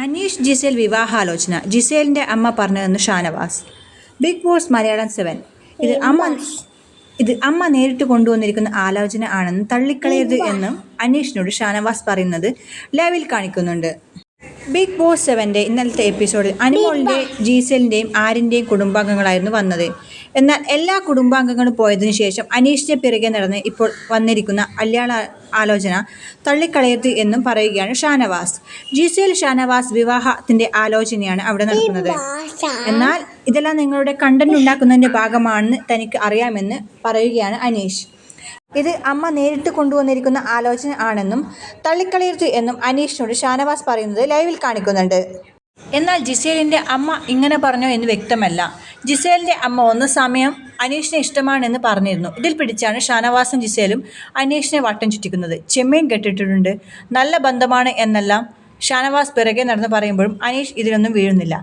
Aneesh Gizele വിവാഹാലോചന ജിസേലിൻ്റെ അമ്മ പറഞ്ഞതെന്ന് ഷാനവാസ്. Big boss Malayalam 7. ഇത് അമ്മ നേരിട്ട് കൊണ്ടുവന്നിരിക്കുന്ന ആലോചന ആണെന്ന് തള്ളിക്കളയരുത് എന്നും അനീഷിനോട് ഷാനവാസ് പറയുന്നത് ലൈവിൽ കാണിക്കുന്നുണ്ട്. ബിഗ് ബോസ് 7 ഇന്നലത്തെ എപ്പിസോഡിൽ അനുമോളിൻ്റെ ജീസലിൻ്റെയും ആര്യൻ്റെയും കുടുംബാംഗങ്ങളായിരുന്നു വന്നത്. എന്നാൽ എല്ലാ കുടുംബാംഗങ്ങളും പോയതിനു ശേഷം അനീഷിൻ്റെ പിറകെ നടന്ന് ഇപ്പോൾ വന്നിരിക്കുന്ന കല്യാണ ആലോചന തള്ളിക്കളയരുത് എന്നും പറയുകയാണ് ഷാനവാസ്. ജിസേൽ ഷാനവാസ് വിവാഹത്തിൻ്റെ ആലോചനയാണ് അവിടെ നടക്കുന്നത്. എന്നാൽ ഇതെല്ലാം നിങ്ങളുടെ കണ്ടന്റ് ഉണ്ടാക്കുന്നതിൻ്റെ ഭാഗമാണെന്ന് തനിക്ക് അറിയാമെന്ന് പറയുകയാണ് അനീഷ്. ഇത് അമ്മ നേരിട്ട് കൊണ്ടുവന്നിരിക്കുന്ന ആലോചന ആണെന്നും തള്ളിക്കളയരുത് എന്നും അനീഷിനോട് ഷാനവാസ് പറയുന്നത് ലൈവിൽ കാണിക്കുന്നുണ്ട്. എന്നാൽ ജിസേലിൻ്റെ അമ്മ ഇങ്ങനെ പറഞ്ഞോ എന്ന് വ്യക്തമല്ല. ജിസേലിൻ്റെ അമ്മ ഒന്ന് സമയം അനീഷിനെ ഇഷ്ടമാണെന്ന് പറഞ്ഞിരുന്നു. ഇതിൽ പിടിച്ചാണ് ഷാനവാസും ജിസേലും അനീഷിനെ വട്ടം ചുറ്റിക്കുന്നത്. ചെമ്മീൻ കെട്ടിട്ടിട്ടുണ്ട്, നല്ല ബന്ധമാണ് എന്നെല്ലാം ഷാനവാസ് പിറകെ നടന്ന് പറയുമ്പോഴും അനീഷ് ഇതിലൊന്നും വീഴുന്നില്ല.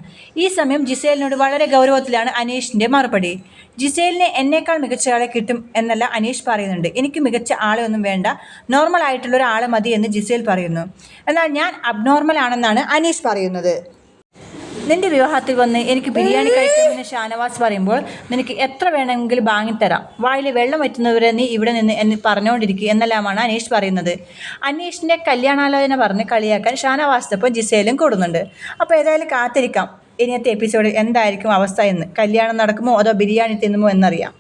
ഈ സമയം ജിസേലിനോട് വളരെ ഗൗരവത്തിലാണ് അനീഷിൻ്റെ മറുപടി. ജിസേലിനെ എന്നേക്കാൾ മികച്ച ആളെ കിട്ടും എന്നല്ല അനീഷ് പറയുന്നുണ്ട്. എനിക്ക് മികച്ച ആളെ ഒന്നും വേണ്ട, നോർമൽ ആയിട്ടുള്ള ഒരാളെ മതി എന്ന് ജിസേൽ പറയുന്നു. എന്നാൽ ഞാൻ അബ്നോർമൽ ആണെന്നാണ് അനീഷ് പറയുന്നത്. നിന്റെ വിവാഹത്തിൽ വന്ന് എനിക്ക് ബിരിയാണി കഴിക്കുമെന്ന് ഷാനവാസ് പറയുമ്പോൾ നിനക്ക് എത്ര വേണമെങ്കിലും വാങ്ങിത്തരാം, വായിൽ വെള്ളം വറ്റുന്നവരെ നീ ഇവിടെ നിന്ന് എന്ന് പറഞ്ഞുകൊണ്ടിരിക്കുക എന്നെല്ലാമാണ് അനീഷ് പറയുന്നത്. അനീഷിൻ്റെ കല്യാണാലോചന പറഞ്ഞ് കളിയാക്കാൻ ഷാനവാസിനൊപ്പം ജിസേലും കൂടുന്നുണ്ട്. അപ്പോൾ ഏതായാലും കാത്തിരിക്കാം ഇനിയത്തെ എപ്പിസോഡിൽ എന്തായിരിക്കും അവസ്ഥ എന്ന്. കല്യാണം നടക്കുമോ അതോ ബിരിയാണി തിന്നുമോ എന്നറിയാം.